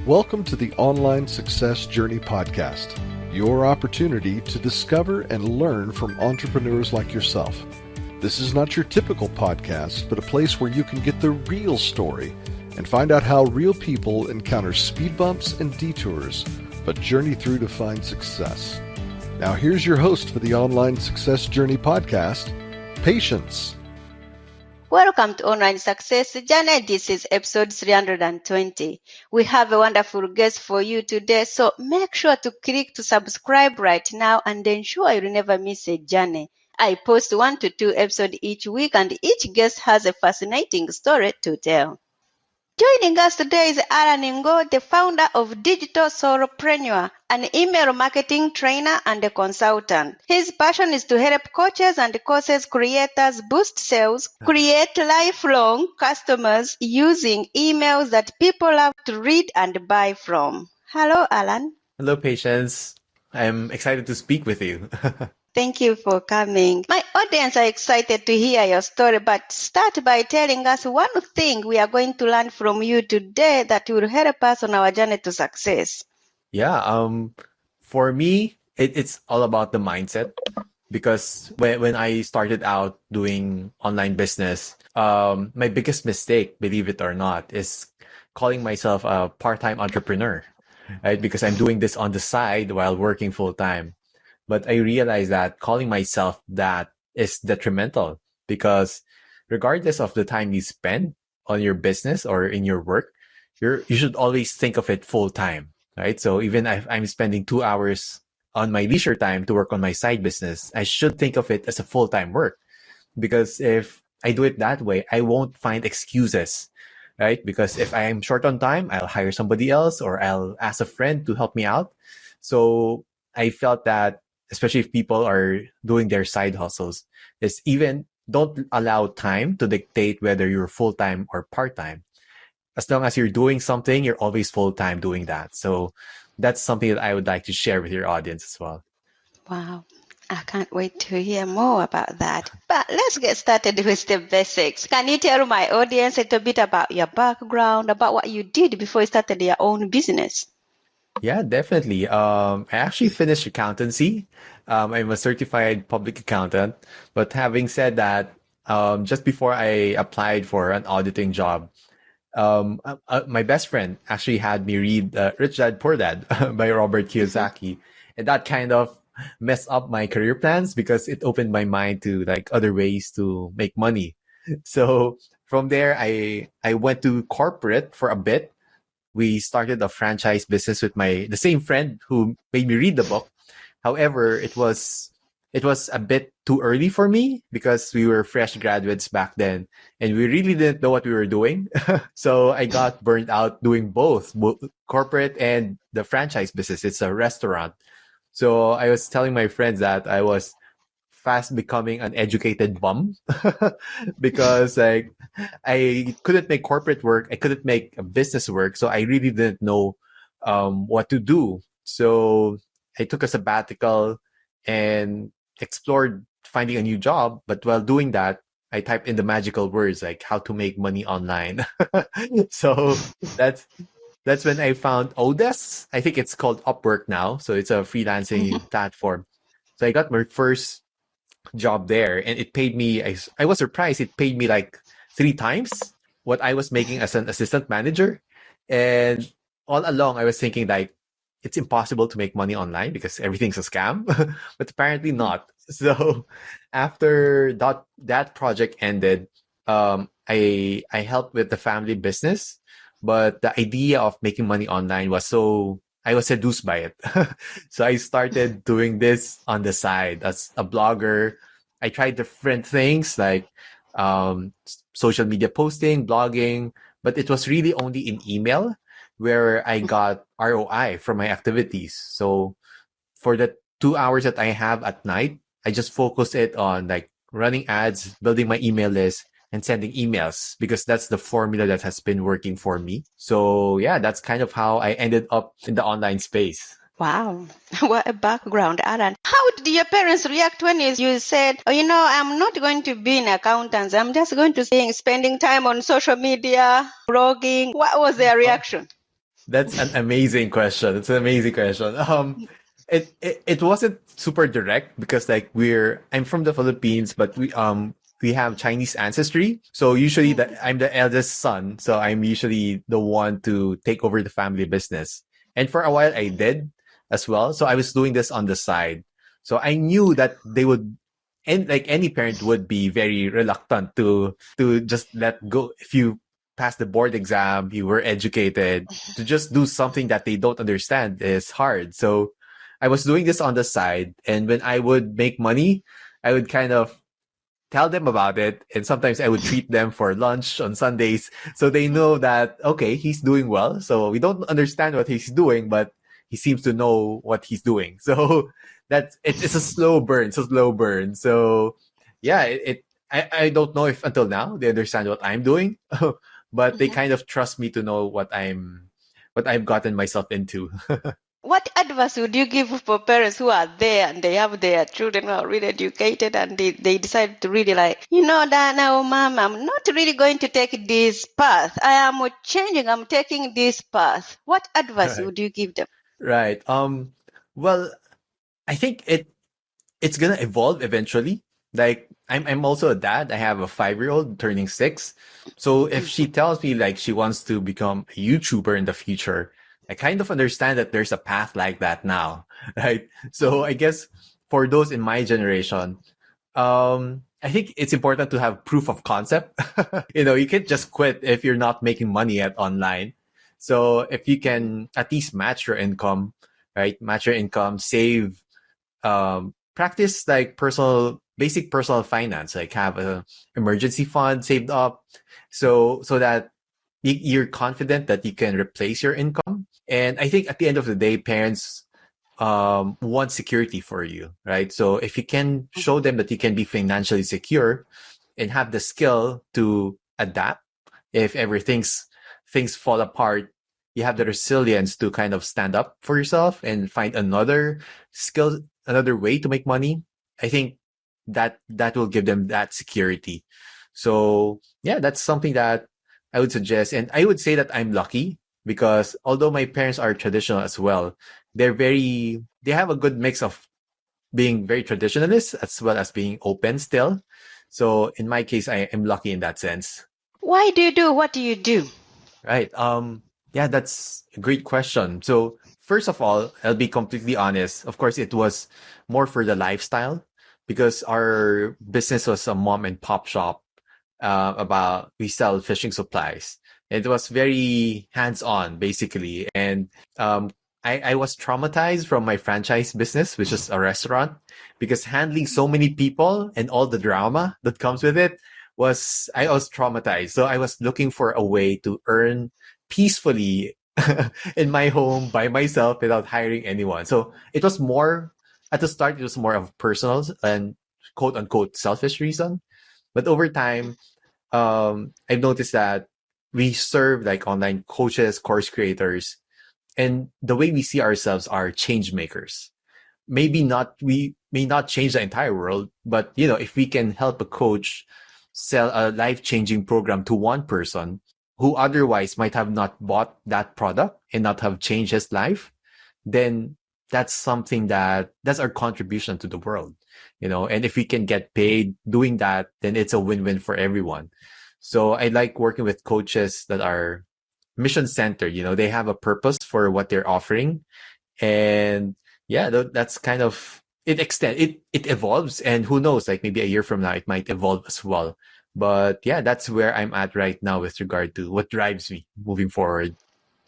Welcome to the Online Success Journey Podcast, your opportunity to discover and learn from entrepreneurs like yourself. This is not your typical podcast, but a place where you can get the real story and find out how real people encounter speed bumps and detours, but journey through to find success. Now here's your host for the Online Success Journey Podcast, Patience. Welcome to Online Success Journey. This is episode 320. We have a wonderful guest for you today, so make sure to click to subscribe right now and ensure you'll never miss a journey. I post 1 to 2 episodes each week and each guest has a fascinating story to tell. Joining us today is Allan Ngo, the founder of Digital Solopreneur, an email marketing trainer and a consultant. His passion is to help coaches and courses creators boost sales, create lifelong customers using emails that people love to read and buy from. Hello, Allan. Hello, Patience. I'm excited to speak with you. Thank you for coming. My audience are excited to hear your story, but start by telling us one thing we are going to learn from you today that will help us on our journey to success. For me, it's all about the mindset, because when I started out doing online business, my biggest mistake, believe it or not, is calling myself a part-time entrepreneur, right? Because I'm doing this on the side while working full-time. But I realized that calling myself that is detrimental, because regardless of the time you spend on your business or in your work, you should always think of it full time, right? So even if I'm spending 2 hours on my leisure time to work on my side business, I should think of it as a full-time work, because if I do it that way, I won't find excuses, right? Because if I am short on time, I'll hire somebody else or I'll ask a friend to help me out. So I felt that, especially if people are doing their side hustles, is even don't allow time to dictate whether you're full-time or part-time. As long as you're doing something, you're always full-time doing that. So that's something that I would like to share with your audience as well. Wow. I can't wait to hear more about that. But let's get started with the basics. Can you tell my audience a little bit about your background, about what you did before you started your own business? Yeah, definitely. I actually finished accountancy. I'm a certified public accountant. But having said that, just before I applied for an auditing job, my best friend actually had me read Rich Dad Poor Dad by Robert Kiyosaki. And that kind of messed up my career plans, because it opened my mind to like other ways to make money. So from there, I went to corporate for a bit. We started a franchise business with the same friend who made me read the book. However, it was a bit too early for me, because we were fresh graduates back then and we really didn't know what we were doing. So I got burnt out doing both corporate and the franchise business. It's a restaurant. So I was telling my friends that I was fast becoming an educated bum because like I couldn't make corporate work. I couldn't make a business work. So I really didn't know what to do. So I took a sabbatical and explored finding a new job. But while doing that, I typed in the magical words like how to make money online. So that's when I found Odes. I think it's called Upwork now. So it's a freelancing platform. So I got my first job there, and it paid me, I was surprised, it paid me like 3 times what I was making as an assistant manager. And all along I was thinking like it's impossible to make money online because everything's a scam. But apparently not. So after that project ended, I helped with the family business, but the idea of making money online I was seduced by it. So I started doing this on the side as a blogger. I tried different things like social media posting, blogging, but it was really only in email where I got ROI from my activities. So for the 2 hours that I have at night, I just focus it on like running ads, building my email list, and sending emails, because that's the formula that has been working for me. So yeah, that's kind of how I ended up in the online space. Wow, what a background, Allan. How did your parents react when you said, oh, I'm not going to be an accountant. I'm just going to be spending time on social media, blogging? What was their reaction? That's an amazing question. It's an amazing question. It wasn't super direct because like I'm from the Philippines, but we have Chinese ancestry. So usually I'm the eldest son, so I'm usually the one to take over the family business. And for a while I did as well. So I was doing this on the side. So I knew that they would, and like any parent would be very reluctant to just let go. If you pass the board exam, you were educated, to just do something that they don't understand is hard. So I was doing this on the side, and when I would make money, I would kind of tell them about it, and sometimes I would treat them for lunch on Sundays, so they know that okay, he's doing well. So we don't understand what he's doing, but he seems to know what he's doing. So it's a slow burn. It's a slow burn. So yeah, I don't know if until now they understand what I'm doing, but they kind of trust me to know what I've gotten myself into. What advice would you give for parents who are there and they have their children who are really educated and they decide to really like, that now, mom, I'm not really going to take this path. I am changing. I'm taking this path. What advice Right. would you give them? Right. Well, I think it's gonna evolve eventually. Like I'm also a dad. I have a 5-year-old turning 6. So if she tells me like she wants to become a YouTuber in the future, I kind of understand that there's a path like that now, right? So I guess for those in my generation, I think it's important to have proof of concept. You can't just quit if you're not making money at online. So if you can at least match your income, right? Match your income, save, practice like basic personal finance, like have a emergency fund saved up, so that you're confident that you can replace your income. And I think at the end of the day, parents want security for you, right? So if you can show them that you can be financially secure and have the skill to adapt if things fall apart, you have the resilience to kind of stand up for yourself and find another skill, another way to make money. I think that will give them that security. So yeah, that's something that I would suggest. And I would say that I'm lucky because although my parents are traditional as well, they have a good mix of being very traditionalist as well as being open still. So in my case, I am lucky in that sense. Why do you do what do you do? Right. Yeah, that's a great question. So first of all, I'll be completely honest. Of course, it was more for the lifestyle because our business was a mom and pop shop. About we sell fishing supplies. It was very hands-on, basically, and I was traumatized from my franchise business, which is a restaurant, because handling so many people and all the drama that comes with it I was traumatized. So I was looking for a way to earn peacefully in my home by myself without hiring anyone. So it was more at the start, it was more of personal and quote unquote selfish reason. But over time, I've noticed that we serve like online coaches, course creators, and the way we see ourselves are change makers. We may not change the entire world, but if we can help a coach sell a life-changing program to one person who otherwise might have not bought that product and not have changed his life, then that's our contribution to the world, and if we can get paid doing that, then it's a win-win for everyone. So I like working with coaches that are mission centered, they have a purpose for what they're offering. And yeah, that's kind of it evolves, and who knows, like maybe a year from now it might evolve as well. But yeah, that's where I'm at right now with regard to what drives me moving forward.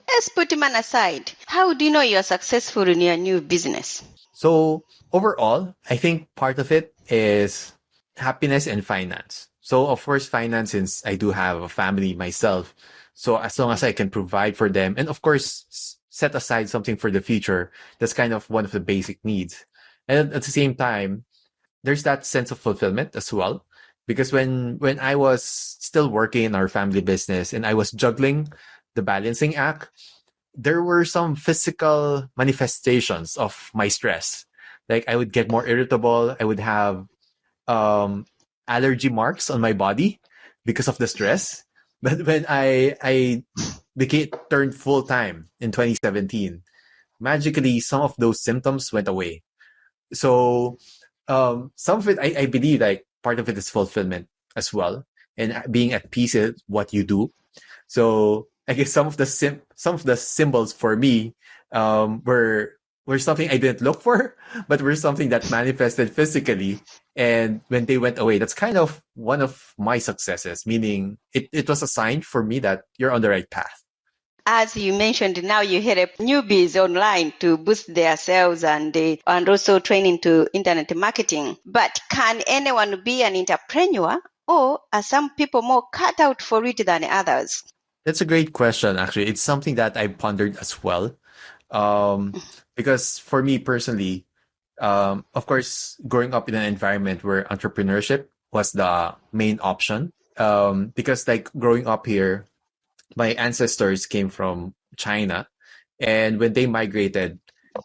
Let's put man aside. How do you know you're successful in your new business? So overall, I think part of it is happiness and finance. So of course, finance, since I do have a family myself. So as long as I can provide for them, and of course, set aside something for the future, that's kind of one of the basic needs. And at the same time, there's that sense of fulfillment as well. Because when I was still working in our family business and I was juggling the balancing act, there were some physical manifestations of my stress. Like I would get more irritable. I would have allergy marks on my body because of the stress. But when I turned full time in 2017, magically some of those symptoms went away. So some of it, I believe, like part of it is fulfillment as well, and being at peace with what you do. So I guess some of the symbols for me were something I didn't look for, but were something that manifested physically. And when they went away, that's kind of one of my successes, meaning it was a sign for me that you're on the right path. As you mentioned, now you help newbies online to boost their sales and also training to internet marketing. But can anyone be an entrepreneur, or are some people more cut out for it than others? That's a great question, actually. It's something that I pondered as well. Because for me personally, of course, growing up in an environment where entrepreneurship was the main option, because like growing up here, my ancestors came from China, and when they migrated,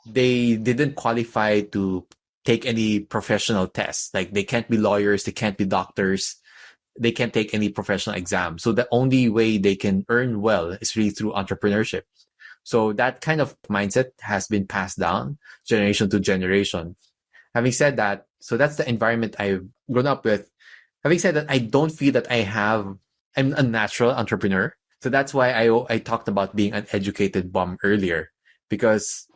they didn't qualify to take any professional tests. Like they can't be lawyers, they can't be doctors, they can't take any professional exams. So the only way they can earn well is really through entrepreneurship. So that kind of mindset has been passed down generation to generation. Having said that, so that's the environment I've grown up with. Having said that, I don't feel that I'm a natural entrepreneur. So that's why I talked about being an educated bum earlier, because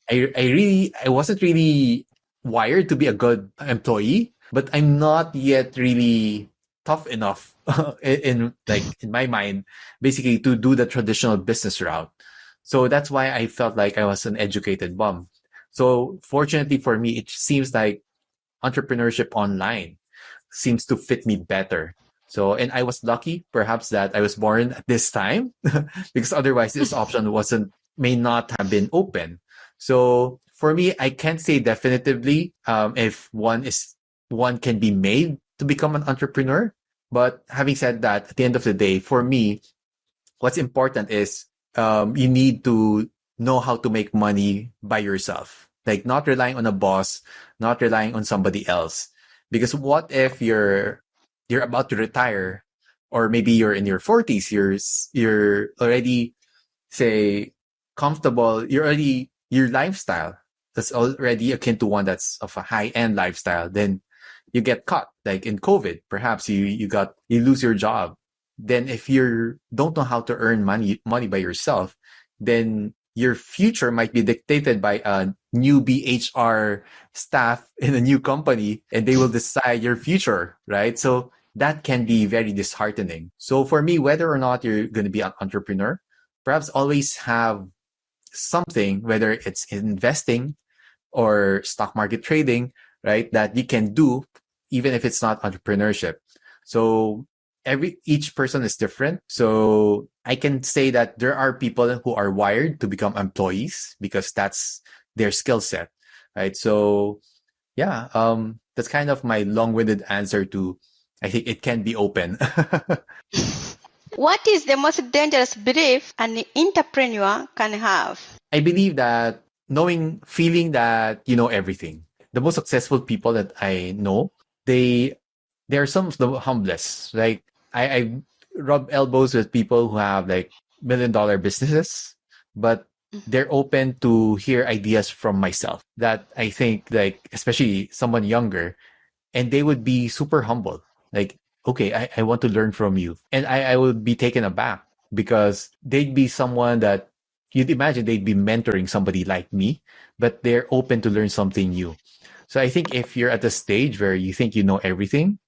I wasn't really wired to be a good employee, but I'm not yet really tough enough in my mind, basically, to do the traditional business route. So that's why I felt like I was an educated bum. So fortunately for me, it seems like entrepreneurship online seems to fit me better. So, and I was lucky perhaps that I was born at this time because otherwise this option may not have been open. So for me, I can't say definitively if one can be made to become an entrepreneur. But having said that, at the end of the day, for me, what's important is you need to know how to make money by yourself, like not relying on a boss, not relying on somebody else. Because what if you're about to retire, or maybe you're in your 40s, you're already, say, comfortable, your lifestyle that's already akin to one that's of a high-end lifestyle, then you get caught, like in COVID, perhaps you lose your job. Then if you don't know how to earn money by yourself, then your future might be dictated by a newbie HR staff in a new company, and they will decide your future, right? So that can be very disheartening. So for me, whether or not you're going to be an entrepreneur, perhaps always have something, whether it's investing or stock market trading, right, that you can do, even if it's not entrepreneurship. So each person is different. So I can say that there are people who are wired to become employees because that's their skill set, right? So yeah, that's kind of my long-winded answer to, I think it can be open. What is the most dangerous belief an entrepreneur can have? I believe that feeling that you know everything. The most successful people that I know, they are some of the humblest. Like I rub elbows with people who have like $1 million businesses, but they're open to hear ideas from myself that I think, like, especially someone younger, and they would be super humble. Like, okay, I want to learn from you. And I would be taken aback because they'd be someone that you'd imagine they'd be mentoring somebody like me, but they're open to learn something new. So I think if you're at a stage where you think you know everything,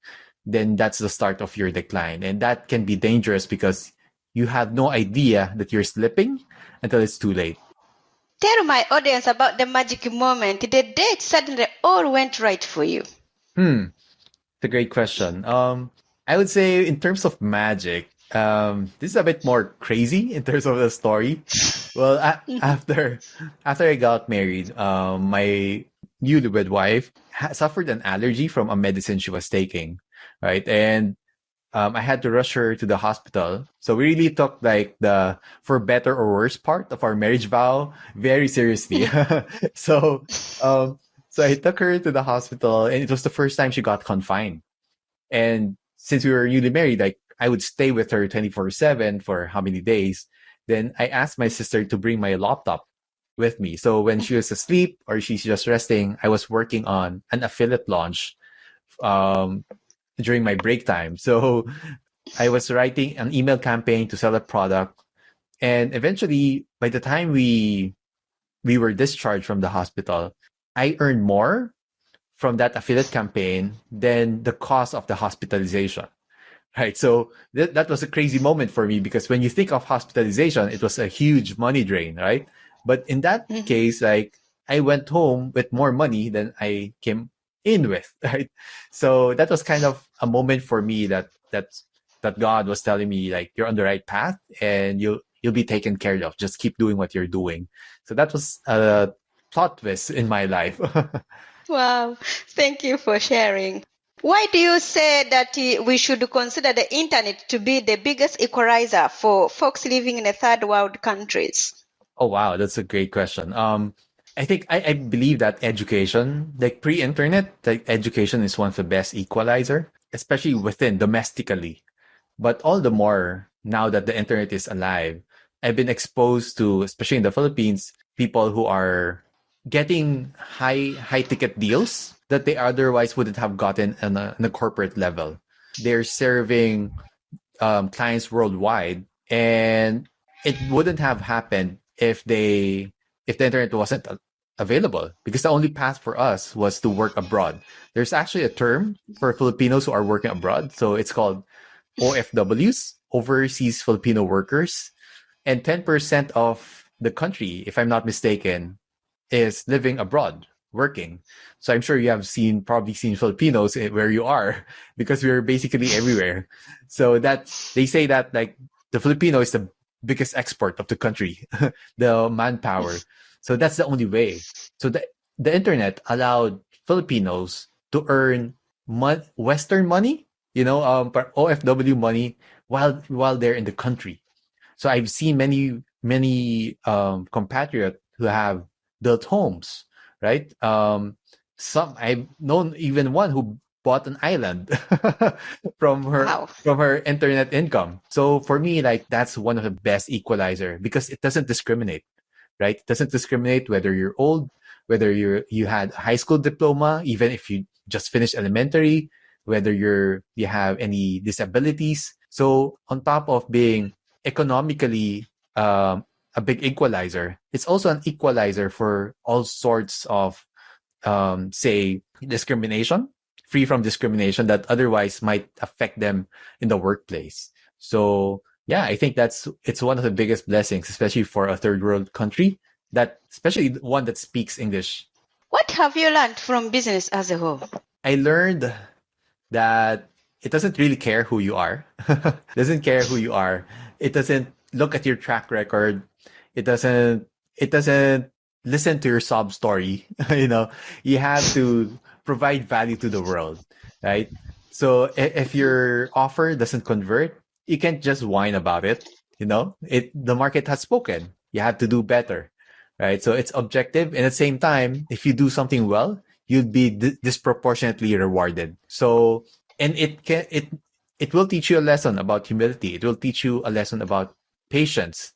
then that's the start of your decline. And that can be dangerous because you have no idea that you're slipping until it's too late. Tell my audience about the magic moment, the date suddenly all went right for you. It's a great question. I would say in terms of magic, this is a bit more crazy in terms of the story. Well, after I got married, my newlywed wife suffered an allergy from a medicine she was taking, right? And I had to rush her to the hospital. So we really took like the for better or worse part of our marriage vow very seriously. So so I took her to the hospital, and it was the first time she got confined. And since we were newly married, like I would stay with her 24/7 for how many days. then I asked my sister to bring my laptop with me. So when she was asleep or she's just resting, I was working on an affiliate launch um, during my break time. So I was writing an email campaign to sell a product. And eventually, by the time we were discharged from the hospital, I earned more from that affiliate campaign than the cost of the hospitalization. Right. So that was a crazy moment for me because when you think of hospitalization, it was a huge money drain. Right. But in that case, like I went home with more money than I came in with. Right. So that was kind of a moment for me that God was telling me like you're on the right path and you'll be taken care of. Just keep doing what you're doing. So that was a plot twist in my life. Wow. Thank you for sharing. Why do you say that we should consider the internet to be the biggest equalizer for folks living in the third world countries? Oh, wow. That's a great question. I think I believe that education, like pre-internet, like education is one of the best equalizer, especially within domestically. But all the more now that the internet is alive, I've been exposed to, especially in the Philippines, people who are getting high ticket deals that they otherwise wouldn't have gotten on a corporate level. They're serving clients worldwide, and it wouldn't have happened if the internet wasn't available, because the only path for us was to work abroad. There's actually a term for Filipinos who are working abroad, so it's called OFWs, overseas Filipino workers, and 10% of the country, if I'm not mistaken, is living abroad working. So I'm sure you have probably seen Filipinos where you are, because we're basically everywhere. So they say that like the Filipino is the biggest export of the country, the manpower. So that's the only way. So the internet allowed Filipinos to earn Western money, OFW money while they're in the country. So I've seen many compatriots who have built homes, right? Some I've known even one who bought an island from her internet income. So for me, like that's one of the best equalizer because it doesn't discriminate, right? It doesn't discriminate whether you're old, whether you had a high school diploma, even if you just finished elementary, whether you have any disabilities. So on top of being economically a big equalizer, it's also an equalizer for all sorts of say discrimination, free from discrimination that otherwise might affect them in the workplace. So yeah, I think it's one of the biggest blessings, especially for a third world country, that especially one that speaks English. What have you learned from business as a whole? I learned that it doesn't really care who you are. Doesn't care who you are. It doesn't look at your track record. It doesn't listen to your sob story. You have to provide value to the world, right? So if your offer doesn't convert, you can't just whine about it. The market has spoken. You have to do better, right? So it's objective. And at the same time, if you do something well, you'd be disproportionately rewarded. So, and it will teach you a lesson about humility. It will teach you a lesson about patience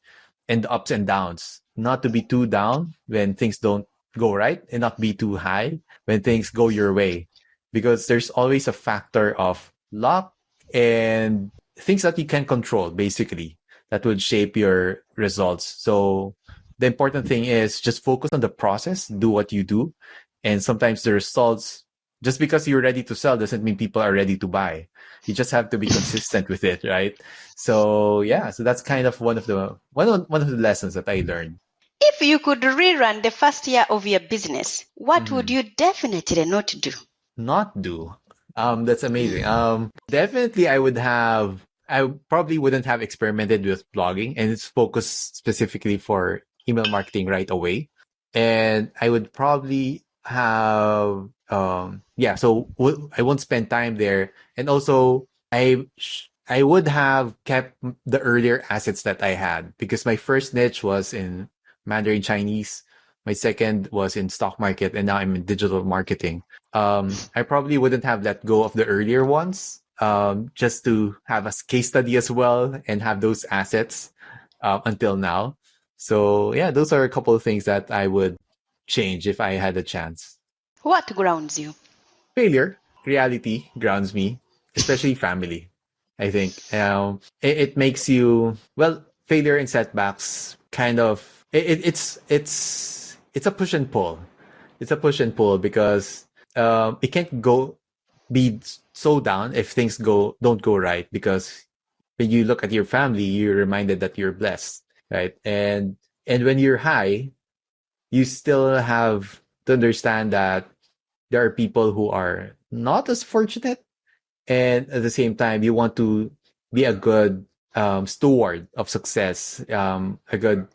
and the ups and downs, not to be too down when things don't go right and not be too high when things go your way, because there's always a factor of luck and things that you can control, basically, that would shape your results. So the important thing is just focus on the process, do what you do. And sometimes the results, just because you're ready to sell doesn't mean people are ready to buy. You just have to be consistent with it, right? So yeah, so that's kind of one of the lessons that I learned. If you could rerun the first year of your business, what would you definitely not do? Not do. That's amazing. Definitely I probably wouldn't have experimented with blogging, and it's focused specifically for email marketing right away. And I would probably have so I won't spend time there. And also I would have kept the earlier assets that I had, because my first niche was in Mandarin Chinese, my second was in stock market, and now I'm in digital marketing. I probably wouldn't have let go of the earlier ones, just to have a case study as well and have those assets until now. So yeah, those are a couple of things that I would change if I had a chance. What grounds you? Failure, reality grounds me, especially family. I think it makes you, well, failure and setbacks kind of it's a push and pull. It's a push and pull because it can't go be so down if things don't go right, because when you look at your family, you're reminded that you're blessed, right? And when you're high, you still have to understand that there are people who are not as fortunate, and at the same time, you want to be a good steward of success, a good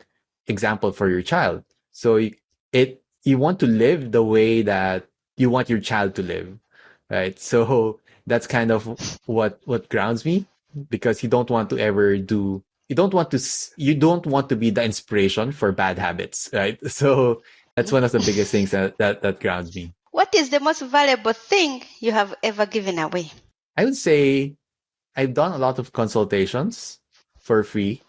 example for your child. So you want to live the way that you want your child to live, right? So that's kind of what grounds me, because you don't want to ever do you don't want to be the inspiration for bad habits, right? So that's one of the biggest things that grounds me. What is the most valuable thing you have ever given away? I would say I've done a lot of consultations for free,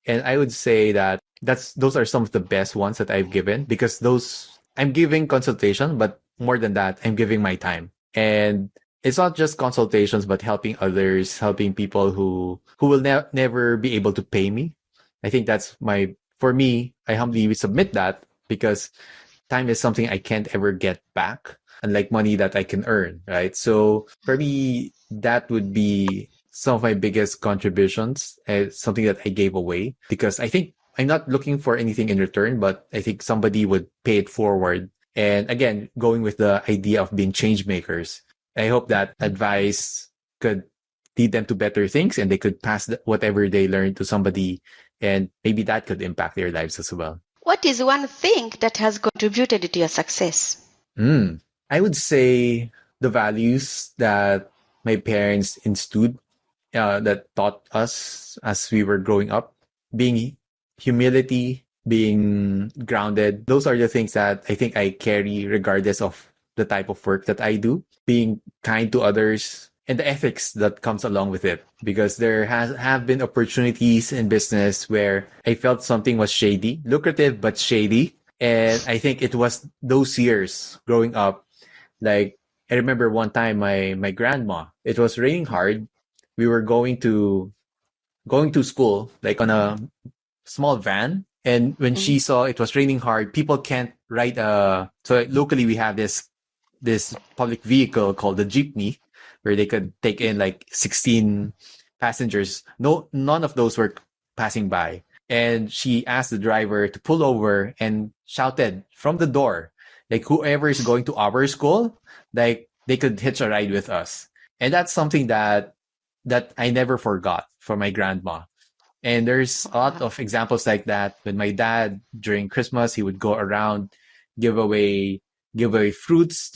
and I would say that those are some of the best ones that I've given, because those I'm giving consultation, but more than that, I'm giving my time. And it's not just consultations, but helping others, helping people who will never be able to pay me. I think for me, I humbly submit that, because time is something I can't ever get back, unlike money that I can earn, right? So for me, that would be some of my biggest contributions, something that I gave away, because I think I'm not looking for anything in return, but I think somebody would pay it forward. And again, going with the idea of being change makers, I hope that advice could lead them to better things, and they could pass whatever they learned to somebody, and maybe that could impact their lives as well. What is one thing that has contributed to your success? I would say the values that my parents instilled, that taught us as we were growing up, being humility, being grounded. Those are the things that I think I carry regardless of the type of work that I do. Being kind to others, and the ethics that comes along with it, because there have been opportunities in business where I felt something was shady, lucrative but shady. And I think it was those years growing up. Like, I remember one time my grandma, it was raining hard. We were going to school, like on a small van. And when she saw it was raining hard, people can't ride so locally we have this public vehicle called the jeepney, where they could take in like 16 passengers. None of those were passing by. And she asked the driver to pull over and shouted from the door, like, whoever is going to our school, like, they could hitch a ride with us. And that's something that I never forgot from my grandma. And there's a lot of examples like that. With my dad, during Christmas, he would go around, give away fruits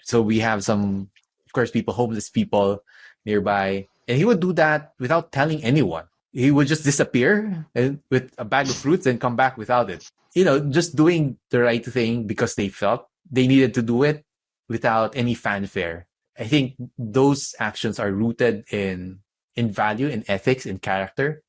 so we have some, of course, homeless people nearby. And he would do that without telling anyone. He would just disappear with a bag of fruits and come back without it. Just doing the right thing because they felt they needed to do it without any fanfare. I think those actions are rooted in value, in ethics, in character.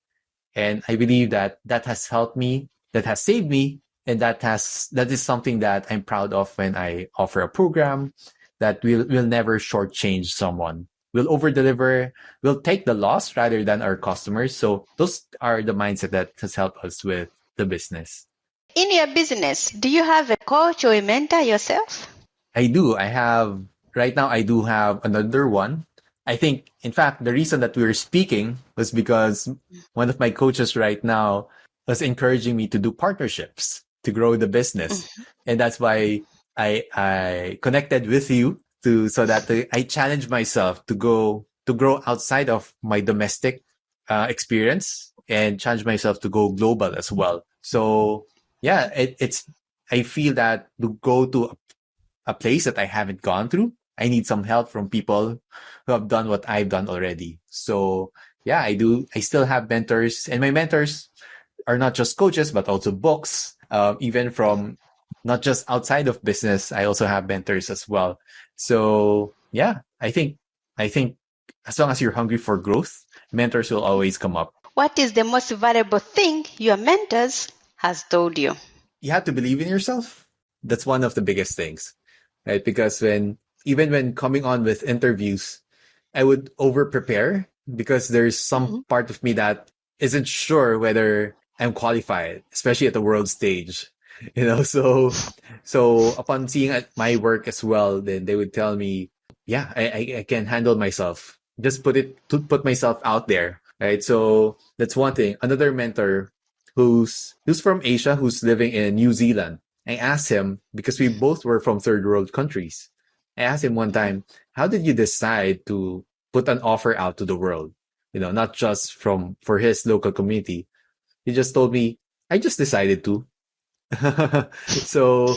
And I believe that has helped me, that has saved me, and that is something that I'm proud of when I offer a program, that will never shortchange someone. We'll over-deliver. We'll take the loss rather than our customers. So those are the mindset that has helped us with the business. In your business, do you have a coach or a mentor yourself? I do. Right now, I do have another one. I think, in fact, the reason that we were speaking was because one of my coaches right now was encouraging me to do partnerships to grow the business. And that's why I connected with you so that I challenge myself to grow outside of my domestic experience, and challenge myself to go global as well. So yeah, I feel that to go to a place that I haven't gone through, I need some help from people who have done what I've done already. So yeah, I do. I still have mentors, and my mentors are not just coaches, but also books. Even from not just outside of business, I also have mentors as well. So yeah, I think as long as you're hungry for growth, mentors will always come up. What is the most valuable thing your mentors has told you? You have to believe in yourself. That's one of the biggest things, right? Because even when coming on with interviews, I would over prepare because there's some part of me that isn't sure whether I'm qualified, especially at the world stage. So upon seeing my work as well, then they would tell me, yeah, I can handle myself. Just put myself out there, right? So that's one thing. Another mentor who's from Asia, who's living in New Zealand. I asked him, because we both were from third world countries. I asked him one time, how did you decide to put an offer out to the world? Not just for his local community. He just told me, I just decided to. so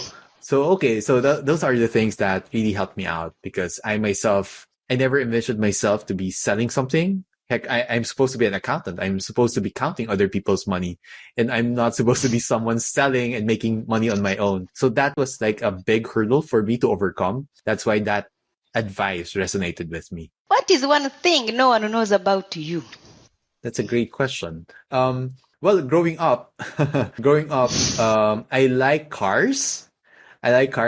okay, so those are the things that really helped me out, because I never envisioned myself to be selling something. Heck, I'm supposed to be an accountant. I'm supposed to be counting other people's money, and I'm not supposed to be someone selling and making money on my own. So that was like a big hurdle for me to overcome. That's why that advice resonated with me. What is one thing no one knows about you? That's a great question. Well, growing up, I like cars.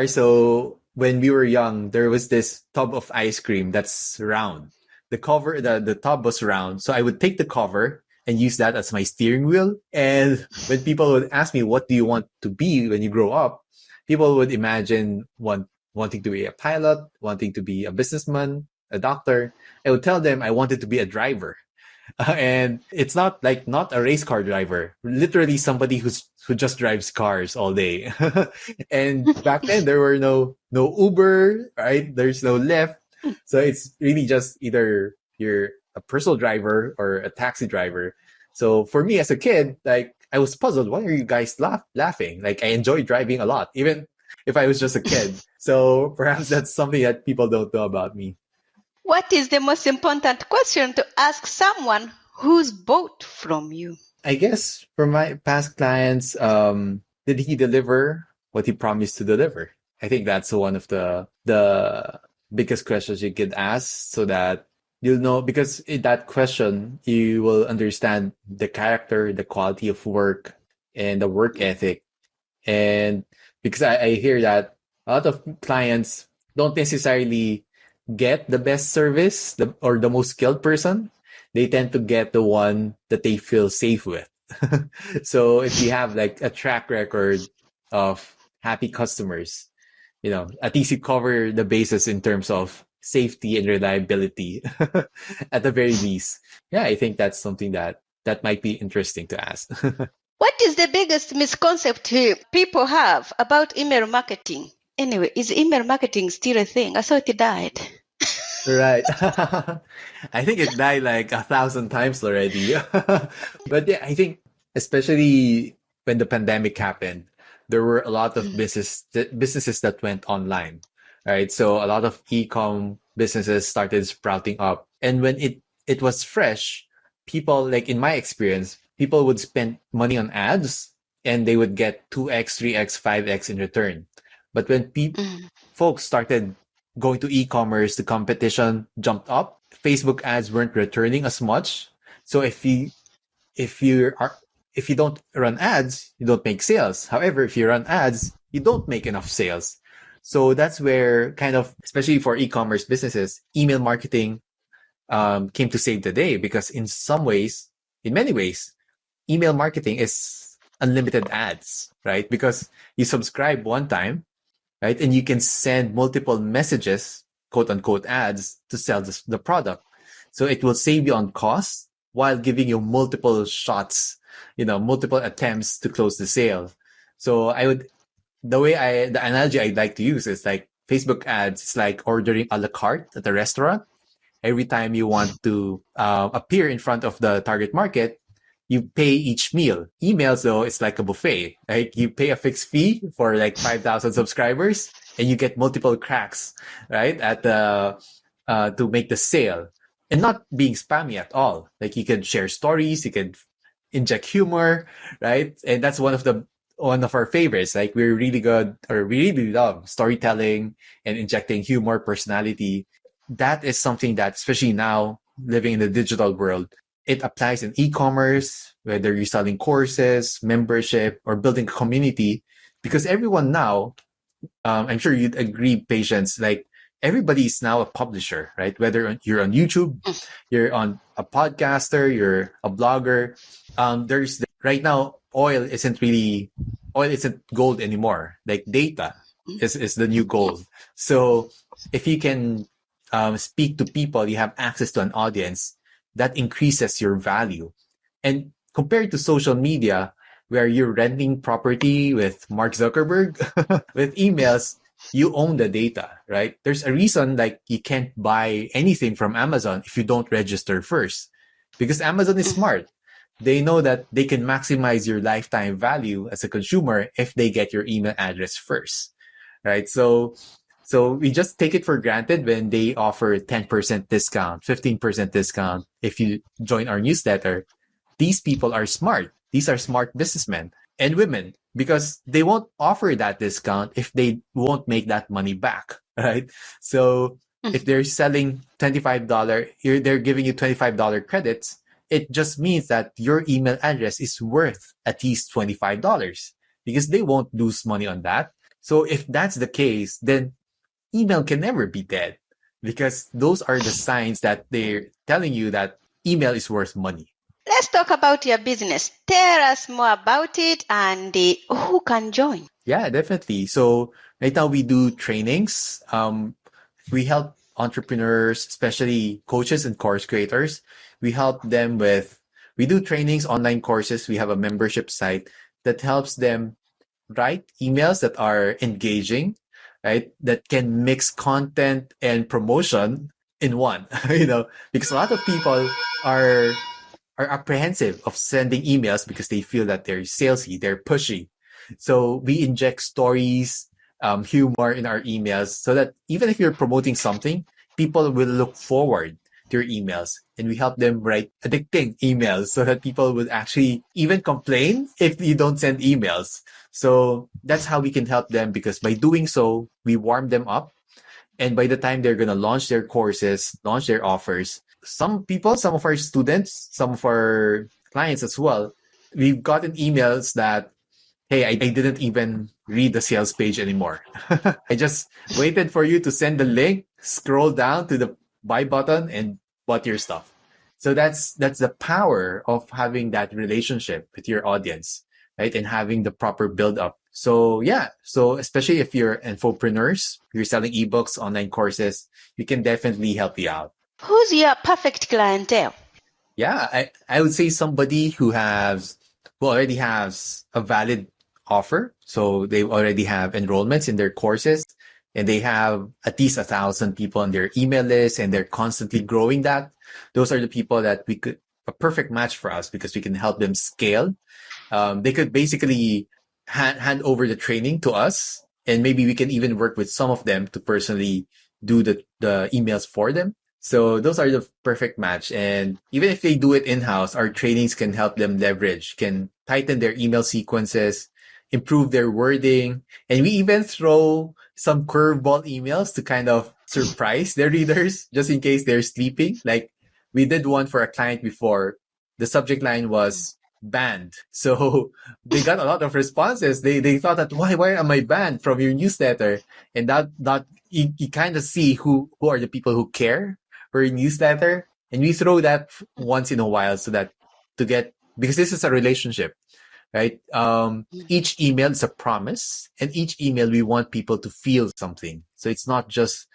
So when we were young, there was this tub of ice cream that's round. The tub was round. So I would take the cover and use that as my steering wheel. And when people would ask me, what do you want to be when you grow up? People would imagine wanting to be a pilot, wanting to be a businessman, a doctor. I would tell them I wanted to be a driver. And it's not a race car driver, literally somebody who just drives cars all day. And back then there were no Uber, right? There's no Lyft. So it's really just either you're a personal driver or a taxi driver. So for me as a kid, like, I was puzzled. Why are you guys laughing? Like, I enjoy driving a lot, even if I was just a kid. So perhaps that's something that people don't know about me. What is the most important question to ask someone who's bought from you? I guess for my past clients, did he deliver what he promised to deliver? I think that's one of the biggest questions you could ask, so that you'll know, because in that question, you will understand the character, the quality of work, and the work ethic. And because I hear that a lot of clients don't necessarily get the best service or the most skilled person. They tend to get the one that they feel safe with. So if you have like a track record of happy customers, at least you cover the bases in terms of safety and reliability at the very least. Yeah, I think that's something that might be interesting to ask. What is the biggest misconception people have about email marketing? Anyway, is email marketing still a thing? I thought it died. Right. I think it died like 1,000 times already. But yeah, I think especially when the pandemic happened, there were a lot of businesses that went online, right? So a lot of e-com businesses started sprouting up. And when it was fresh, people, like in my experience, people would spend money on ads and they would get 2x, 3x, 5x in return. But when folks started going to e-commerce, the competition jumped up. Facebook ads weren't returning as much. So if you don't run ads, you don't make sales. However, if you run ads, you don't make enough sales. So that's where, kind of, especially for e-commerce businesses, email marketing came to save the day, because in many ways, email marketing is unlimited ads, right? Because you subscribe one time, right? And you can send multiple messages, quote unquote ads, to sell the product. So it will save you on costs while giving you multiple shots, multiple attempts to close the sale. So the analogy I'd like to use is like Facebook ads. It's like ordering a la carte at a restaurant. Every time you want to appear in front of the target market, you pay each meal. Emails, though, it's like a buffet. Like, you pay a fixed fee for like 5,000 subscribers, and you get multiple cracks, right, at to make the sale, and not being spammy at all. Like, you can share stories, you can inject humor, right, and that's one of our favorites. Like, we're really good, or we really love storytelling and injecting humor, personality. That is something that, especially now, living in the digital world, It applies in e-commerce, whether you're selling courses, membership, or building a community, because everyone now, I'm sure you'd agree, Patience, like everybody is now a publisher, right? Whether you're on YouTube, you're on a podcaster, you're a blogger. Right now, oil isn't gold anymore. Like data is the new gold. So if you can speak to people, you have access to an audience, that increases your value. And compared to social media, where you're renting property with Mark Zuckerberg, with emails, you own the data, right? There's a reason like you can't buy anything from Amazon if you don't register first, because Amazon is smart. They know that they can maximize your lifetime value as a consumer if they get your email address first, right? So we just take it for granted when they offer 10% discount, 15% discount if you join our newsletter. These people are smart. These are smart businessmen and women, because they won't offer that discount if they won't make that money back, right? So if they're selling $25, they're giving you $25 credits, it just means that your email address is worth at least $25, because they won't lose money on that. So if that's the case, then email can never be dead, because those are the signs that they're telling you that email is worth money. Let's talk about your business. Tell us more about it and who can join. Yeah, definitely. So right now we do trainings. We help entrepreneurs, especially coaches and course creators. We do trainings, online courses. We have a membership site that helps them write emails that are engaging, right? That can mix content and promotion in one, because a lot of people are apprehensive of sending emails because they feel that they're salesy, they're pushy. So we inject stories, humor in our emails, so that even if you're promoting something, people will look forward to your emails. And we help them write addicting emails so that people would actually even complain if you don't send emails. So that's how we can help them, because by doing so, we warm them up. And by the time they're going to launch their courses, launch their offers, some of our students, some of our clients as well, we've gotten emails that, hey, I didn't even read the sales page anymore. I just waited for you to send the link, scroll down to the buy button, and bought your stuff. So that's the power of having that relationship with your audience, right? And having the proper build up. So especially if you're infopreneurs, you're selling ebooks, online courses, we can definitely help you out. Who's your perfect clientele? Yeah, I would say somebody who already has a valid offer. So they already have enrollments in their courses, and they have at least 1,000 people on their email list, and they're constantly growing that. Those are the people that a perfect match for us, because we can help them scale. They could basically hand over the training to us, and maybe we can even work with some of them to personally do the emails for them. So those are the perfect match. And even if they do it in-house, our trainings can help them leverage, can tighten their email sequences, improve their wording. And we even throw some curveball emails to kind of surprise their readers, just in case they're sleeping. Like we did one for a client before. The subject line was banned. So they got a lot of responses. They thought that, why am I banned from your newsletter? And that you kind of see who are the people who care for your newsletter. And we throw that once in a while, so that because this is a relationship, right? Each email is a promise, and each email we want people to feel something. So it's not just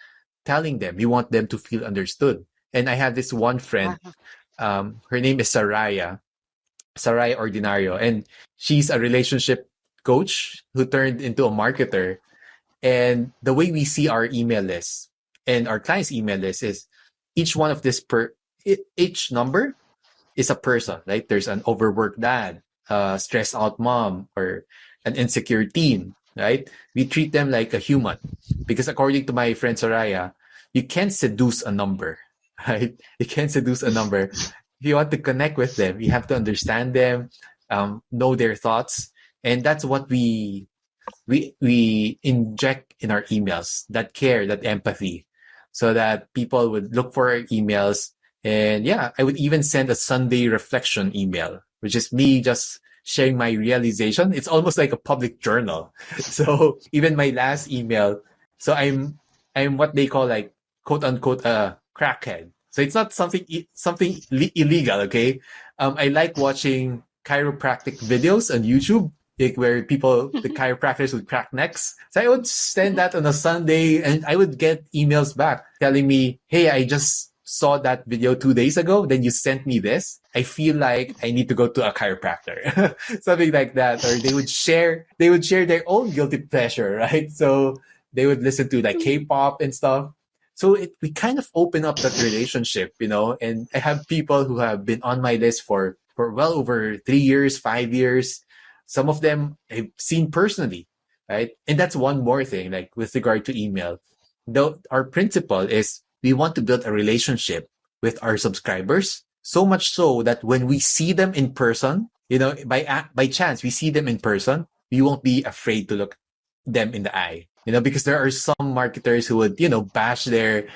telling them, we want them to feel understood. And I have this one friend, her name is Saraya Ordinario, and she's a relationship coach who turned into a marketer. And the way we see our email list and our clients' email list is each one of each number is a person, right? There's an overworked dad, a stressed out mom, or an insecure teen, right? We treat them like a human, because according to my friend Soraya, you can't seduce a number, right? You can't seduce a number. If you want to connect with them, you have to understand them, know their thoughts. And that's what we inject in our emails, that care, that empathy, so that people would look for our emails And yeah, I would even send a Sunday reflection email, which is me just sharing my realization. It's almost like a public journal. So even my last email, so I'm what they call like quote unquote a crackhead. So it's not something illegal, okay? I like watching chiropractic videos on YouTube, like where the chiropractors would crack necks. So I would send that on a Sunday, and I would get emails back telling me, "Hey, I just saw that video 2 days ago. Then you sent me this. I feel like I need to go to a chiropractor," something like that. Or they would share their own guilty pleasure, right? So they would listen to like K-pop and stuff. So we kind of open up that relationship, and I have people who have been on my list for well over 3 years, 5 years. Some of them I've seen personally, right? And that's one more thing, like with regard to email. Though our principle is we want to build a relationship with our subscribers, so much so that when we see them in person, by chance we see them in person, we won't be afraid to look them in the eye. Because there are some marketers who would, bash their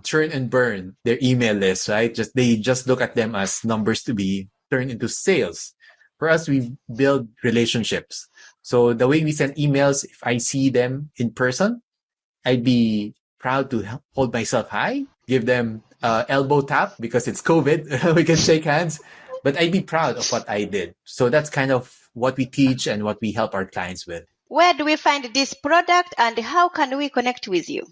churn and burn their email list, right? They just look at them as numbers to be turned into sales. For us, we build relationships. So the way we send emails, if I see them in person, I'd be proud to hold myself high, give them elbow tap because it's COVID. We can shake hands, but I'd be proud of what I did. So that's kind of what we teach and what we help our clients with. Where do we find this product and how can we connect with you?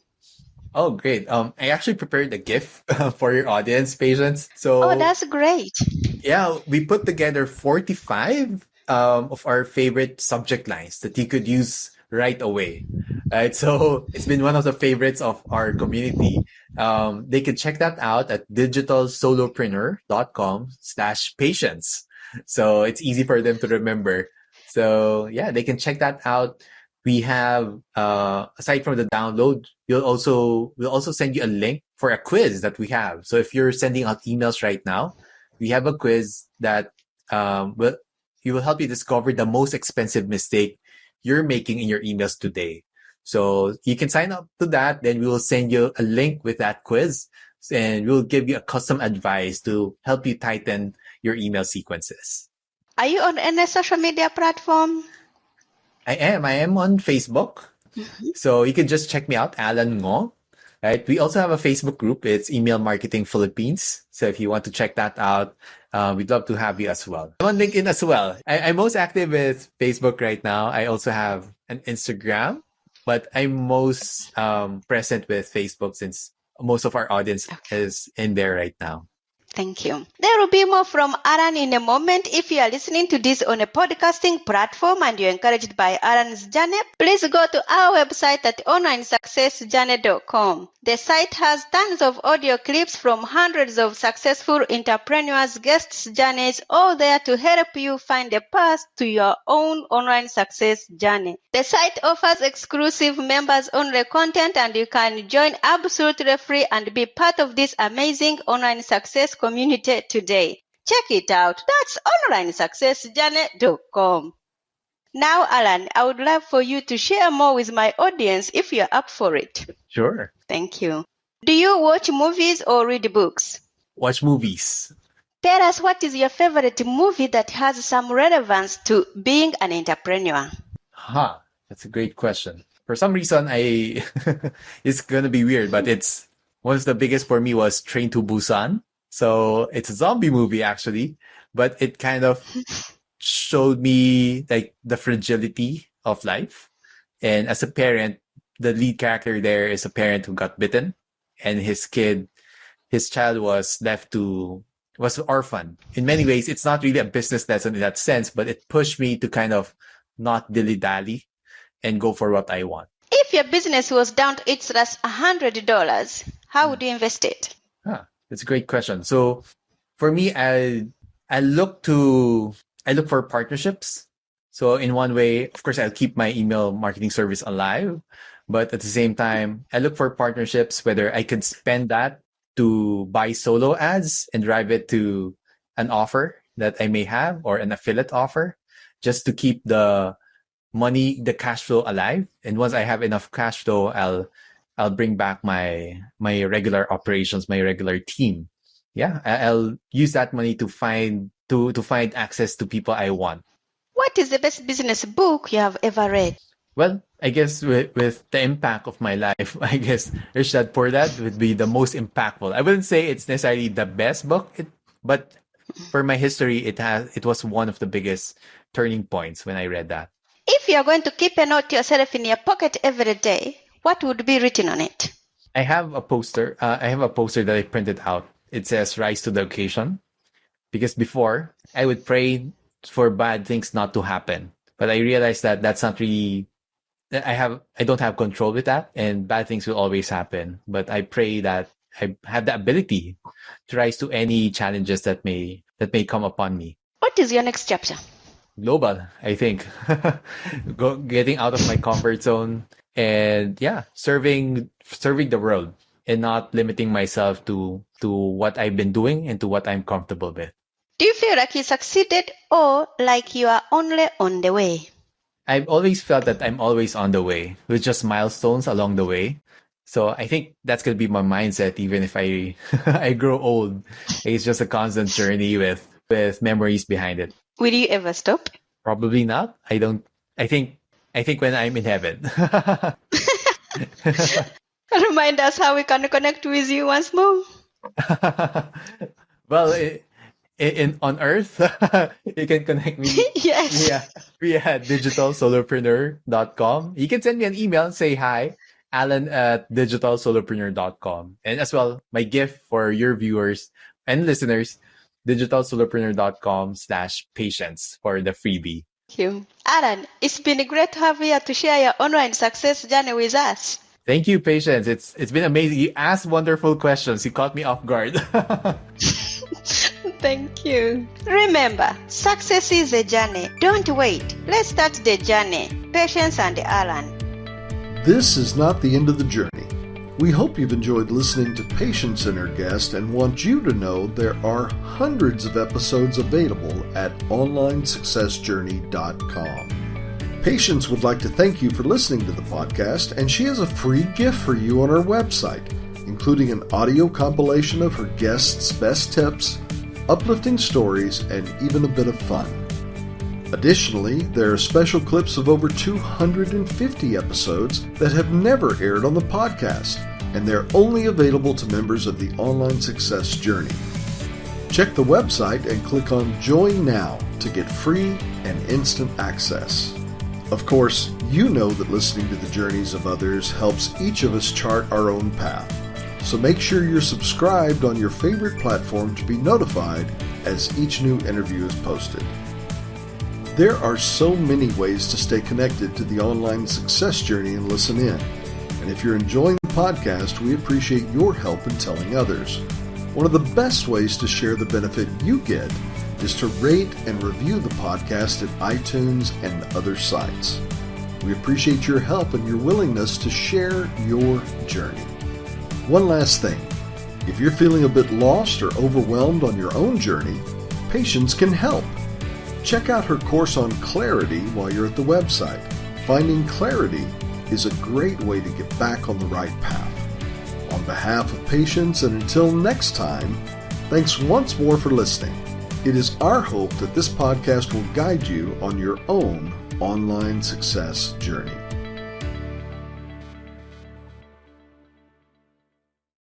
Oh, great. I actually prepared a GIF for your audience, patients. Oh, that's great. Yeah, we put together 45 of our favorite subject lines that you could use right away. Right, so it's been one of the favorites of our community. They can check that out at digitalsolopreneur.com/patience. So it's easy for them to remember. So yeah, they can check that out. We have, aside from the download, we'll also send you a link for a quiz that we have. So if you're sending out emails right now, we have a quiz that will help you discover the most expensive mistake you're making in your emails today. So you can sign up to that. Then we will send you a link with that quiz, and we'll give you a custom advice to help you tighten your email sequences. Are you on any social media platform? I am on Facebook. Mm-hmm. So you can just check me out, Allan Ngo. Right. We also have a Facebook group. It's Email Marketing Philippines. So if you want to check that out, we'd love to have you as well. I'm on LinkedIn as well. I'm most active with Facebook right now. I also have an Instagram, but I'm most present with Facebook since most of our audience is in there right now. Thank you. There will be more from Allan in a moment. If you are listening to this on a podcasting platform and you're encouraged by Allan's journey, please go to our website at onlinesuccessjourney.com. The site has tons of audio clips from hundreds of successful entrepreneurs' guests' journeys, all there to help you find a path to your own online success journey. The site offers exclusive members-only content, and you can join absolutely free and be part of this amazing online success community today. Check it out. That's onlinesuccessjourney.com. Now, Allan, I would love for you to share more with my audience if you're up for it. Sure. Thank you. Do you watch movies or read books? Watch movies. Tell us, what is your favorite movie that has some relevance to being an entrepreneur? That's a great question. For some reason, it's going to be weird, but it's one of the biggest for me was Train to Busan. So it's a zombie movie actually, but it kind of showed me like the fragility of life. And as a parent, the lead character there is a parent who got bitten, and his child was orphaned. In many ways, it's not really a business lesson in that sense, but it pushed me to kind of not dilly-dally and go for what I want. If your business was down to its last $100, how would you invest it? That's a great question. So for me, I look for partnerships. So in one way, of course, I'll keep my email marketing service alive, but at the same time, I look for partnerships, whether I could spend that to buy solo ads and drive it to an offer that I may have, or an affiliate offer, just to keep the cash flow alive. And once I have enough cash flow, I'll bring back my regular operations, my regular team. yeah, I'll use that money to find access to people I want. What is the best business book you have ever read? Well, I guess with the impact of my life, I guess Rich Dad Poor Dad would be the most impactful. I wouldn't say it's necessarily the best book, but for my history, it was one of the biggest turning points when I read that. If you are going to keep a note to yourself in your pocket every day, what would be written on it? I have a poster. I have a poster that I printed out. It says "Rise to the occasion," because before I would pray for bad things not to happen, but I realized that that's not really. I don't have control with that, and bad things will always happen. But I pray that I have the ability to rise to any challenges that may come upon me. What is your next chapter? Global, I think. Getting out of my comfort zone and serving the world and not limiting myself to what I've been doing and to what I'm comfortable with. Do you feel like you succeeded or like you are only on the way? I've always felt that I'm always on the way with just milestones along the way. So I think that's going to be my mindset even if I I grow old. It's just a constant journey with memories behind it. Will you ever stop? Probably not. I don't. I think when I'm in heaven. Remind us how we can connect with you once more. Well, on Earth, you can connect me. Yes. via digitalsolopreneur.com. You can send me an email, say hi, Allan at digitalsolopreneur.com. And as well, my gift for your viewers and listeners, digitalsolopreneur.com/patience for the freebie. Thank you. Allan, it's been great to have you here to share your online success journey with us. Thank you, Patience. It's been amazing. You asked wonderful questions. You caught me off guard. Thank you. Remember, success is a journey. Don't wait. Let's start the journey. Patience and Allan. This is not the end of the journey. We hope you've enjoyed listening to Patience and her guest and want you to know there are hundreds of episodes available at onlinesuccessjourney.com. Patience would like to thank you for listening to the podcast, and she has a free gift for you on her website, including an audio compilation of her guests' best tips, uplifting stories, and even a bit of fun. Additionally, there are special clips of over 250 episodes that have never aired on the podcast, and they're only available to members of the Online Success Journey. Check the website and click on Join Now to get free and instant access. Of course, you know that listening to the journeys of others helps each of us chart our own path. So make sure you're subscribed on your favorite platform to be notified as each new interview is posted. There are so many ways to stay connected to the Online Success Journey and listen in. And if you're enjoying the podcast, we appreciate your help in telling others. One of the best ways to share the benefit you get is to rate and review the podcast at iTunes and other sites. We appreciate your help and your willingness to share your journey. One last thing. If you're feeling a bit lost or overwhelmed on your own journey, Patience can help. Check out her course on clarity while you're at the website. Finding clarity is a great way to get back on the right path. On behalf of Patience, and until next time, thanks once more for listening. It is our hope that this podcast will guide you on your own online success journey.